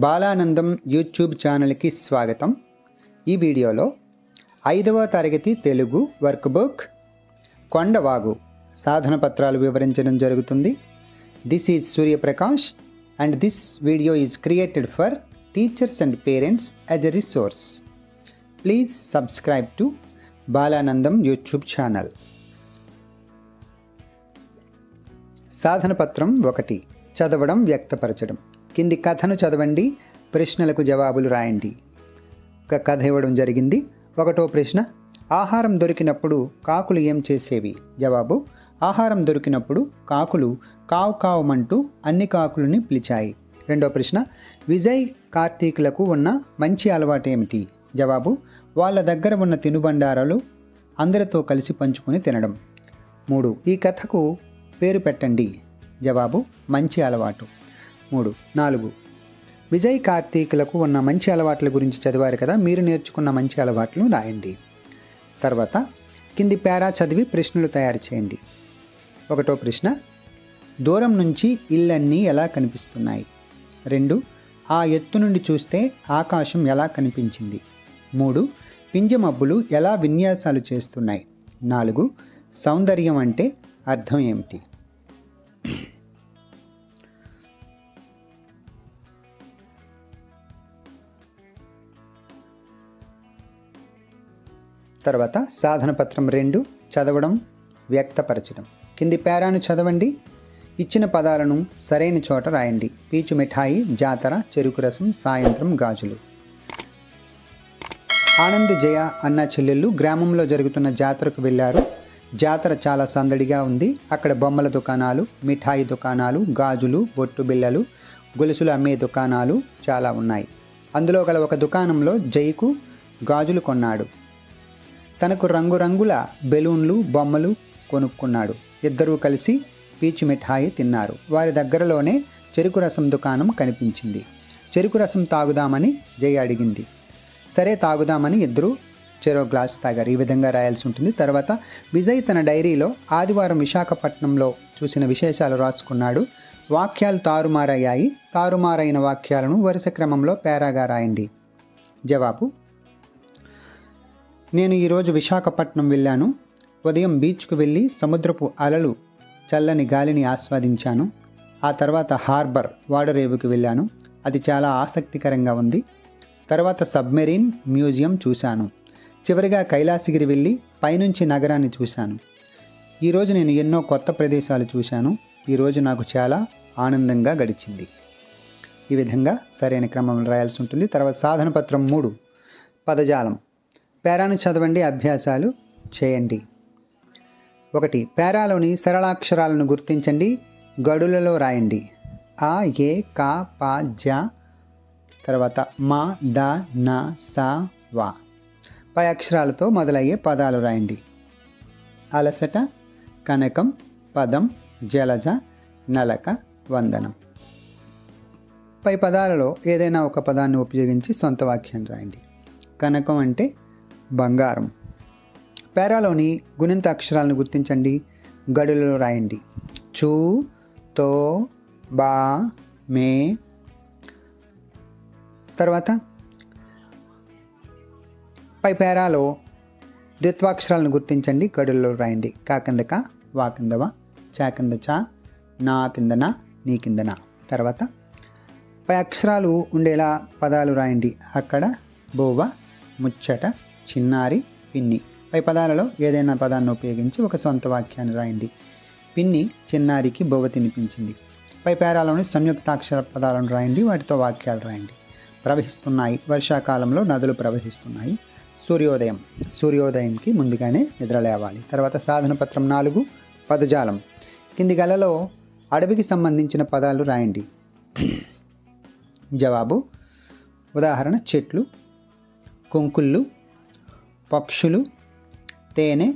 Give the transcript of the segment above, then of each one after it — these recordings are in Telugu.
బాలానందం యూట్యూబ్ ఛానల్కి స్వాగతం. ఈ వీడియోలో 5వ తరగతి తెలుగు వర్క్బుక్ కొండవాగు సాధన పత్రాలు వివరించడం జరుగుతుంది. This is Suryaprakash and this video is created for teachers and parents as a resource. Please subscribe to Balanandam YouTube channel. సాధన పత్రం 1, చదవడం వ్యక్తపరచడం. కింది కథను చదవండి, ప్రశ్నలకు జవాబులు రాయండి. ఒక కథ ఇవ్వడం జరిగింది. 1వ ప్రశ్న, ఆహారం దొరికినప్పుడు కాకులు ఏం చేసేవి? జవాబు, ఆహారం దొరికినప్పుడు కాకులు కావు కావుమంటూ అన్ని కాకులని పిలిచాయి. 2వ ప్రశ్న, విజయ్ కార్తీకులకు ఉన్న మంచి అలవాటు ఏమిటి? జవాబు, వాళ్ళ దగ్గర ఉన్న తినుబండారాలు అందరితో కలిసి పంచుకొని తినడం. 3, ఈ కథకు పేరు పెట్టండి. జవాబు, మంచి అలవాటు. 4, విజయ్ కార్తీకులకు ఉన్న మంచి అలవాట్ల గురించి చదివారు కదా, మీరు నేర్చుకున్న మంచి అలవాట్లను రాయండి. తర్వాత కింది పేరా చదివి ప్రశ్నలు తయారు చేయండి. 1వ ప్రశ్న, దూరం నుంచి ఇళ్ళన్నీ ఎలా కనిపిస్తున్నాయి? 2, ఆ ఎత్తు నుండి చూస్తే ఆకాశం ఎలా కనిపించింది? 3, పింజమబ్బులు ఎలా విన్యాసాలు చేస్తున్నాయి? 4, సౌందర్యం అంటే అర్థం ఏమిటి? తర్వాత సాధన పత్రం 2, చదవడం వ్యక్తపరచడం. కింది పేరాను చదవండి. ఇచ్చిన పదాలను సరైన చోట రాయండి. పీచు మిఠాయి, జాతర, చెరుకు రసం, సాయంత్రం, గాజులు. ఆనంద్, జయ అన్న చెల్లెళ్ళు గ్రామంలో జరుగుతున్న జాతరకు వెళ్ళారు. జాతర చాలా సందడిగా ఉంది. అక్కడ బొమ్మల దుకాణాలు, మిఠాయి దుకాణాలు, గాజులు, బొట్టు బిళ్ళలు, గొలుసులు అమ్మే దుకాణాలు చాలా ఉన్నాయి. అందులో గల ఒక దుకాణంలో జైకు గాజులు కొన్నాడు. తనకు రంగురంగుల బెలూన్లు, బొమ్మలు కొనుక్కున్నాడు. ఇద్దరూ కలిసి పీచు మిఠాయి తిన్నారు. వారి దగ్గరలోనే చెరుకు రసం దుకాణం కనిపించింది. చెరుకు రసం తాగుదామని జయ అడిగింది. సరే తాగుదామని ఇద్దరు చెరో గ్లాస్ తాగారు. ఈ విధంగా రాయాల్సి ఉంటుంది. తర్వాత విజయ్ తన డైరీలో ఆదివారం విశాఖపట్నంలో చూసిన విశేషాలు రాసుకున్నాడు. వాక్యాలు తారుమారయ్యాయి. తారుమారైన వాక్యాలను వరుస క్రమంలో పేరాగా రాయండి. జవాబు, నేను ఈరోజు విశాఖపట్నం వెళ్ళాను. ఉదయం బీచ్కు వెళ్ళి సముద్రపు అలలు, చల్లని గాలిని ఆస్వాదించాను. ఆ తర్వాత హార్బర్ వాడరేవుకి వెళ్ళాను. అది చాలా ఆసక్తికరంగా ఉంది. తర్వాత సబ్మెరీన్ మ్యూజియం చూశాను. చివరిగా కైలాసగిరి వెళ్ళి పైనుంచి నగరాన్ని చూశాను. ఈరోజు నేను ఎన్నో కొత్త ప్రదేశాలు చూశాను. ఈరోజు నాకు చాలా ఆనందంగా గడిచింది. ఈ విధంగా సరైన క్రమంలో రాయాల్సి ఉంటుంది. తర్వాత సాధన పత్రం 3, పదజాలం. పేరాను చదవండి, అభ్యాసాలు చేయండి. 1, పేరాలోని సరళాక్షరాలను గుర్తించండి, గడులలో రాయండి. ఆ, ఏ, కా, పా, జ, తర్వాత మా, ద, న, స, వా. పై అక్షరాలతో మొదలయ్యే పదాలు రాయండి. అలసట, కనకం, పదం, జలజ, నలక, వందనం. పై పదాలలో ఏదైనా ఒక పదాన్ని ఉపయోగించి సొంత వాక్యాన్ని రాయండి. కనకం అంటే బంగారం. పేరాలోని గుణింత అక్షరాలను గుర్తించండి, గడులలో రాయండి. చూ, తో, బా, మే. తర్వాత పై పేరాలో ద్విత్వాక్షరాలను గుర్తించండి, గడులలో రాయండి. కా కింద క, వా కింద వా, చా కింద చా, నా కింద నా, నీ కింద నా. తర్వాత పై అక్షరాలు ఉండేలా పదాలు రాయండి. అక్కడ, బోవ, ముచ్చట, చిన్నారి, పిన్ని. పై పదాలలో ఏదైనా పదాన్ని ఉపయోగించి ఒక సొంత వాక్యాన్ని రాయండి. పిన్ని చిన్నారికి బొవ్వ తినిపించింది. పై పేరాలోని సంయుక్తాక్షర పదాలను రాయండి. వాటితో వాక్యాలు రాయండి. ప్రవహిస్తున్నాయి, వర్షాకాలంలో నదులు ప్రవహిస్తున్నాయి. సూర్యోదయం, సూర్యోదయంకి ముందుగానే నిద్ర లేవాలి. తర్వాత సాధన పత్రం 4, పదజాలం. కింది గలలో అడవికి సంబంధించిన పదాలు రాయండి. జవాబు, ఉదాహరణ చెట్లు, కొంకుళ్ళు, పక్షులు, తేనె,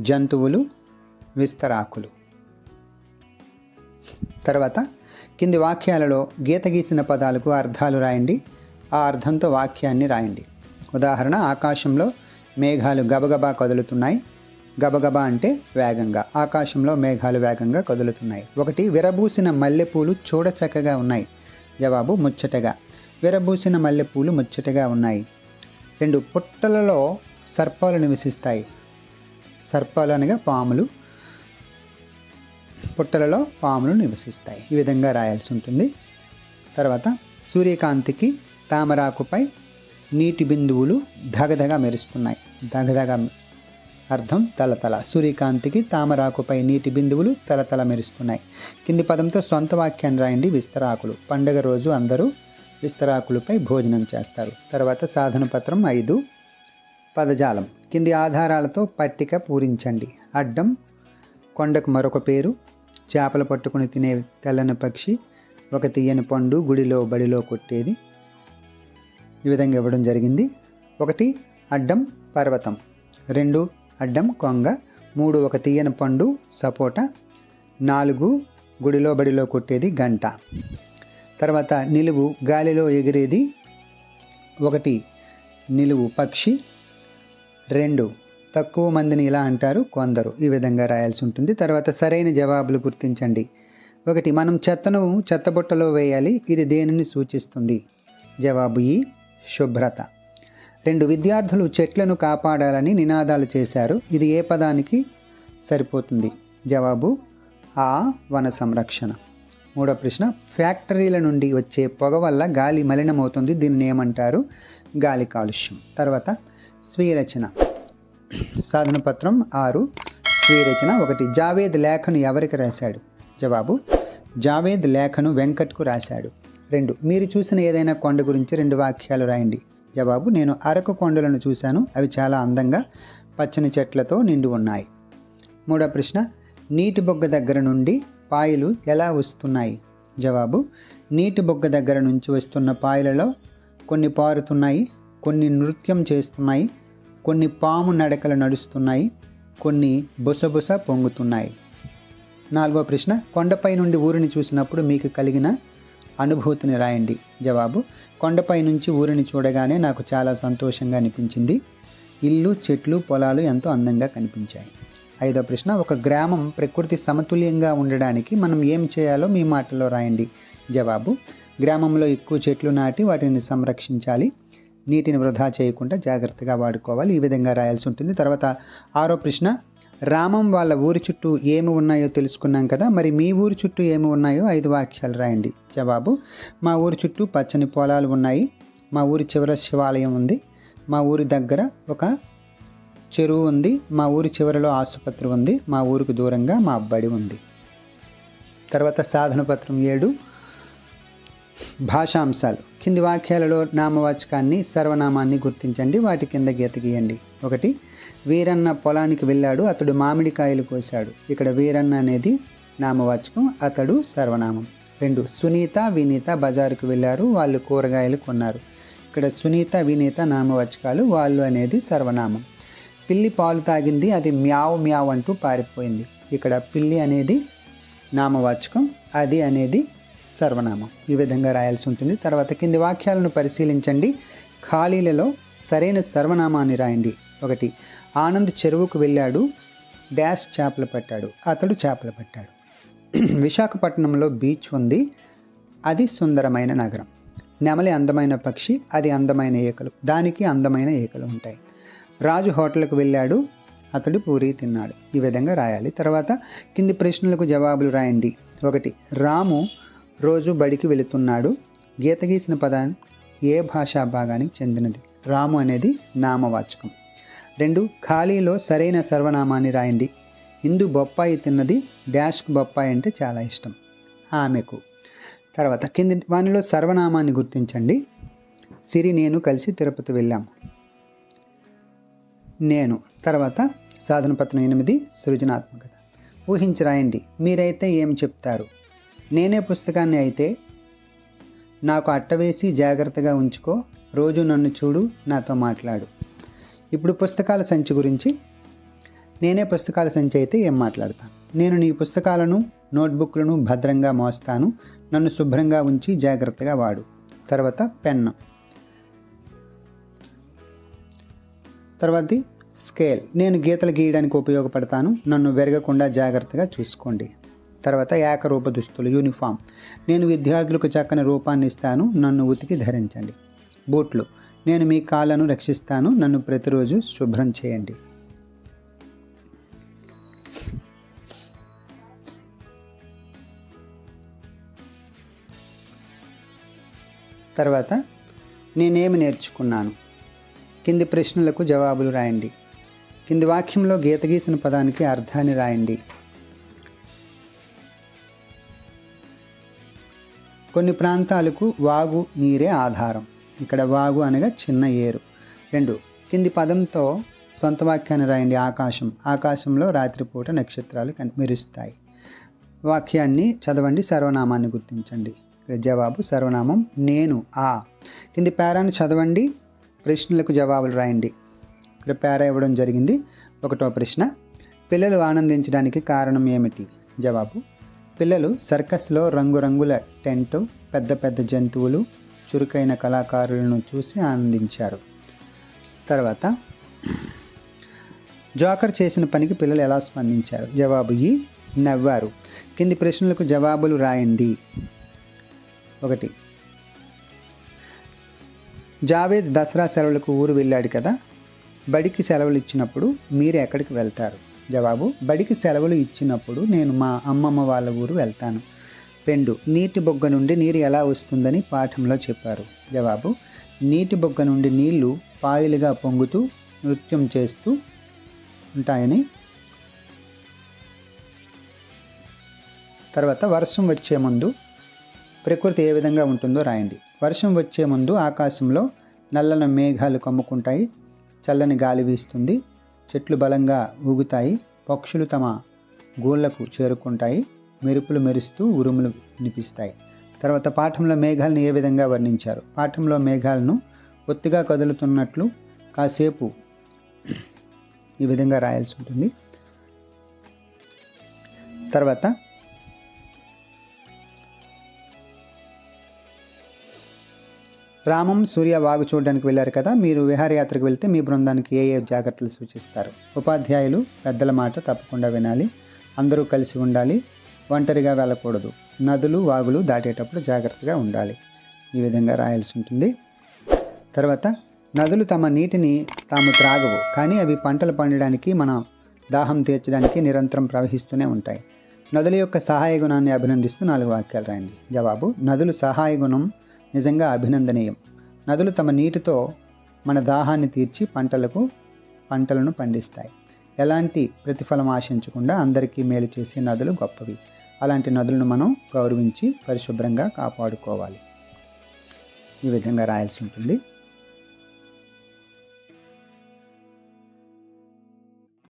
జంతువులు, విస్తరాకులు. తర్వాత కింది వాక్యాలలో గీత గీసిన పదాలకు అర్థాలు రాయండి. ఆ అర్థంతో వాక్యాన్ని రాయండి. ఉదాహరణ, ఆకాశంలో మేఘాలు గబగబా కదులుతున్నాయి. గబగబా అంటే వేగంగా. ఆకాశంలో మేఘాలు వేగంగా కదులుతున్నాయి. 1, విరబూసిన మల్లెపూలు చూడచక్కగా ఉన్నాయి. జవాబు, ముచ్చటగా. విరబూసిన మల్లెపూలు ముచ్చటగా ఉన్నాయి. 2 పుట్టలలో సర్పాలు నివసిస్తాయి. సర్పాలు అనగా పాములు. పుట్టలలో పాములు నివసిస్తాయి. ఈ విధంగా రాయాల్సి ఉంటుంది. తర్వాత సూర్యకాంతికి తామరాకుపై నీటి బిందువులు ధగధగా మెరుస్తున్నాయి. ధగధగా అర్థం తలతల. సూర్యకాంతికి తామరాకుపై నీటి బిందువులు తలతల మెరుస్తున్నాయి. కింది పదంతో సొంత వాక్యాన్ని రాయండి. విస్తరాకులు. పండగ రోజు అందరూ విస్తరాకులపై భోజనం చేస్తారు. తర్వాత సాధన పత్రం 5 పదజాలం. కింది ఆధారాలతో పట్టిక పూరించండి. అడ్డం కొండకు మరొక పేరు, చేపలు పట్టుకుని తినే తెల్లని పక్షి, ఒక తీయని పండు, గుడిలో బడిలో కొట్టేది. ఈ విధంగా ఇవ్వడం జరిగింది. 1 అడ్డం పర్వతం, 2 అడ్డం కొంగ, 3 ఒక తీయని పండు సపోటా, 4 గుడిలో బడిలో కొట్టేది గంట. తర్వాత నిలువు గాలిలో ఎగిరేది, 1 నిలువు పక్షి, 2 తక్కువ మందిని ఇలా అంటారు కొందరు. ఈ విధంగా రాయాల్సి ఉంటుంది. తర్వాత సరైన జవాబులు గుర్తించండి. 1 మనం చెత్తను చెత్తబుట్టలో వేయాలి. ఇది దేనిని సూచిస్తుంది? జవాబు ఈ శుభ్రత. 2 విద్యార్థులు చెట్లను కాపాడాలని నినాదాలు చేశారు. ఇది ఏ పదానికి సరిపోతుంది? జవాబు ఆ వన సంరక్షణ. 3వ ప్రశ్న ఫ్యాక్టరీల నుండి వచ్చే పొగ వల్ల గాలి మలినమవుతుంది. దీనిని ఏమంటారు? గాలి కాలుష్యం. తర్వాత స్వీరచన. సాధన పత్రం 6 స్వీరచన. 1 జావేద్ లేఖను ఎవరికి రాశాడు? జవాబు జావేద్ లేఖను వెంకట్కు రాశాడు. 2 మీరు చూసిన ఏదైనా కొండ గురించి 2 వాక్యాలు రాయండి. జవాబు నేను అరకు కొండలను చూశాను. అవి చాలా అందంగా పచ్చని చెట్లతో నిండి ఉన్నాయి. 3వ ప్రశ్న నీటి బొగ్గ దగ్గర నుండి పాయలు ఎలా వస్తున్నాయి? జవాబు నీటి బొగ్గ దగ్గర నుంచి వస్తున్న పాయలలో కొన్ని పారుతున్నాయి, కొన్ని నృత్యం చేస్తున్నాయి, కొన్ని పాము నడకలు నడుస్తున్నాయి, కొన్ని బుసబుస పొంగుతున్నాయి. 4వ ప్రశ్న కొండపై నుండి ఊరిని చూసినప్పుడు మీకు కలిగిన అనుభూతిని రాయండి. జవాబు కొండపై నుంచి ఊరిని చూడగానే నాకు చాలా సంతోషంగా అనిపించింది. ఇల్లు, చెట్లు, పొలాలు ఎంతో అందంగా కనిపించాయి. 5వ ప్రశ్న ఒక గ్రామం ప్రకృతి సమతుల్యంగా ఉండడానికి మనం ఏం చేయాలో మీ మాటల్లో రాయండి. జవాబు గ్రామంలో ఎక్కువ చెట్లు నాటి వాటిని సంరక్షించాలి, నీటిని వృధా చేయకుండా జాగ్రత్తగా వాడుకోవాలి. ఈ విధంగా రాయాల్సి ఉంటుంది. తర్వాత 6వ ప్రశ్న రామం వాళ్ళ ఊరి చుట్టూ ఏమి ఉన్నాయో తెలుసుకున్నాం కదా, మరి మీ ఊరి చుట్టూ ఏమి ఉన్నాయో 5 వాక్యాలు రాయండి. జవాబు మా ఊరి చుట్టూ పచ్చని పొలాలు ఉన్నాయి, మా ఊరి చివర శివాలయం ఉంది, మా ఊరి దగ్గర ఒక చెరువు ఉంది, మా ఊరి చివరలో ఆసుపత్రి ఉంది, మా ఊరికి దూరంగా మా బడి ఉంది. తర్వాత సాధన పత్రం 7 భాషాంశాలు. కింది వాక్యాలలో నామవాచకాన్ని సర్వనామాన్ని గుర్తించండి. వాటి కింద గీత గీయండి. 1 వీరన్న పొలానికి వెళ్ళాడు, అతడు మామిడికాయలు కోశాడు. ఇక్కడ వీరన్న అనేది నామవాచకం, అతడు సర్వనామం. 2 సునీత వినీత బజారుకు వెళ్ళారు, వాళ్ళు కూరగాయలు కొన్నారు. ఇక్కడ సునీత వినీత నామవాచకాలు, వాళ్ళు అనేది సర్వనామం. పిల్లి పాలు తాగింది, అది మ్యావ్ మ్యావ్ అంటూ పారిపోయింది. ఇక్కడ పిల్లి అనేది నామవాచకం, అది అనేది సర్వనామం. ఈ విధంగా రాయాల్సి ఉంటుంది. తర్వాత కింది వాక్యాలను పరిశీలించండి. ఖాళీలలో సరైన సర్వనామాన్ని రాయండి. 1 ఆనంద్ చెరువుకు వెళ్ళాడు, డాష్ చేపలు పట్టాడు, అతడు చేపలు పట్టాడు. విశాఖపట్నంలో బీచ్ ఉంది, అది సుందరమైన నగరం. నెమలి అందమైన పక్షి, అది అందమైన ఈకలు, దానికి అందమైన ఈకలు ఉంటాయి. రాజు హోటల్కు వెళ్ళాడు, అతడు పూరీ తిన్నాడు. ఈ విధంగా రాయాలి. తర్వాత కింది ప్రశ్నలకు జవాబులు రాయండి. 1 రాము రోజు బడికి వెళుతున్నాడు. గీత గీసిన పదాన్ని ఏ భాషా భాగానికి చెందినది? రాము అనేది నామవాచకం. 2 ఖాళీలో సరైన సర్వనామాన్ని రాయండి. ఇందు బొప్పాయి తిన్నది, డాష్కు బొప్పాయి అంటే చాలా ఇష్టం, ఆమెకు. తర్వాత కింది వానిలో సర్వనామాన్ని గుర్తించండి. సిరి నేను కలిసి తిరుపతి వెళ్ళాము, నేను. తర్వాత సాధన పత్రం 8 సృజనాత్మకత. ఊహించి రాయండి. మీరైతే ఏం చెప్తారు? నేనే పుస్తకాన్ని అయితే నాకు అట్టవేసి జాగ్రత్తగా ఉంచుకో, రోజు నన్ను చూడు, నాతో మాట్లాడు. ఇప్పుడు పుస్తకాల సంచి గురించి. నేనే పుస్తకాల సంచి అయితే ఏం మాట్లాడతాను? నేను నీ పుస్తకాలను, నోట్బుక్లను భద్రంగా మోస్తాను, నన్ను శుభ్రంగా ఉంచి జాగ్రత్తగా వాడు. తర్వాత పెన్ను. తర్వాతది స్కేల్. నేను గీతలు గీయడానికి ఉపయోగపడతాను, నన్ను వెరగకుండా జాగ్రత్తగా చూసుకోండి. తర్వాత ఏకరూప దుస్తులు, యూనిఫామ్. నేను విద్యార్థులకు చక్కని రూపాన్ని ఇస్తాను, నన్ను ఉతికి ధరించండి. బూట్లు. నేను మీ కాళ్ళను రక్షిస్తాను, నన్ను ప్రతిరోజు శుభ్రం చేయండి. తర్వాత నేనేమి నేర్చుకున్నాను. కింది ప్రశ్నలకు జవాబులు రాయండి. కింది వాక్యంలో గీత గీసిన పదానికి అర్థాన్ని రాయండి. కొన్ని ప్రాంతాలకు వాగు నీరే ఆధారం. ఇక్కడ వాగు అనగా చిన్న ఏరు. 2. కింది పదంతో సొంత వాక్యాన్ని రాయండి. ఆకాశం. ఆకాశంలో రాత్రిపూట నక్షత్రాలు మెరుస్తాయి. వాక్యాన్ని చదవండి, సర్వనామాన్ని గుర్తించండి. ఇక్కడ జవాబు సర్వనామం నేను. కింది పేరాను చదవండి, ప్రశ్నలకు జవాబులు రాయండి. ఇక్కడ పేరా ఇవ్వడం జరిగింది. 1వ ప్రశ్న, పిల్లలు ఆనందించడానికి కారణం ఏమిటి? జవాబు, పిల్లలు సర్కస్లో రంగురంగుల టెంటు, పెద్ద పెద్ద జంతువులు, చురుకైన కళాకారులను చూసి ఆనందించారు. తర్వాత, జోకర్ చేసిన పనికి పిల్లలు ఎలా స్పందించారు? జవాబు నవ్వారు. కింది ప్రశ్నలకు జవాబులు రాయండి. 1. జావేద్ దసరా సెలవులకు ఊరు వెళ్ళాడు కదా, బడికి సెలవులు ఇచ్చినప్పుడు మీరు ఎక్కడికి వెళ్తారు? జవాబు, బడికి సెలవులు ఇచ్చినప్పుడు నేను మా అమ్మమ్మ వాళ్ళ ఊరు వెళ్తాను. 2. నీటి బొగ్గ నుండి నీరు ఎలా వస్తుందని పాఠంలో చెప్పారు? జవాబు, నీటి బొగ్గ నుండి నీళ్లు పాయలుగా పొంగుతూ నృత్యం చేస్తూ ఉంటాయని. తర్వాత, వర్షం వచ్చే ముందు ప్రకృతి ఏ విధంగా ఉంటుందో రాయండి. వర్షం వచ్చే ముందు ఆకాశంలో నల్లని మేఘాలు కమ్ముకుంటాయి, చల్లని గాలి వీస్తుంది, చెట్లు బలంగా ఊగుతాయి, పక్షులు తమ గూళ్ళకు చేరుకుంటాయి, మెరుపులు మెరుస్తూ ఉరుములు వినిపిస్తాయి. తర్వాత, పాఠంలో మేఘాలను ఏ విధంగా వర్ణించారు? పాఠంలో మేఘాలను ఒత్తిగా కదులుతున్నట్లు కాసేపు ఈ విధంగా రాయాల్సి ఉంటుంది. తర్వాత, రామం, సూర్య వాగు చూడడానికి వెళ్ళారు కదా, మీరు విహారయాత్రకు వెళ్తే మీ బృందానికి ఏ జాగ్రత్తలు సూచిస్తారు? ఉపాధ్యాయులు పెద్దల మాట తప్పకుండా వినాలి, అందరూ కలిసి ఉండాలి, ఒంటరిగా వెళ్ళకూడదు, నదులు వాగులు దాటేటప్పుడు జాగ్రత్తగా ఉండాలి. ఈ విధంగా రాయాల్సి ఉంటుంది. తర్వాత, నదులు తమ నీటిని తాము త్రాగవు, కానీ అవి పంటలు పండడానికి, మన దాహం తీర్చడానికి నిరంతరం ప్రవహిస్తూనే ఉంటాయి. నదుల యొక్క సహాయ గుణాన్ని అభినందిస్తూ 4 వాక్యాలు రాయండి. జవాబు, నదులు సహాయ గుణం నిజంగా అభినందనీయం. నదులు తమ నీటితో మన దాహాన్ని తీర్చి పంటలను పండిస్తాయి. ఎలాంటి ప్రతిఫలం ఆశించకుండా అందరికీ మేలు చేసే నదులు గొప్పవి. అలాంటి నదులను మనం గౌరవించి పరిశుభ్రంగా కాపాడుకోవాలి. ఈ విధంగా రాయాల్సి ఉంటుంది.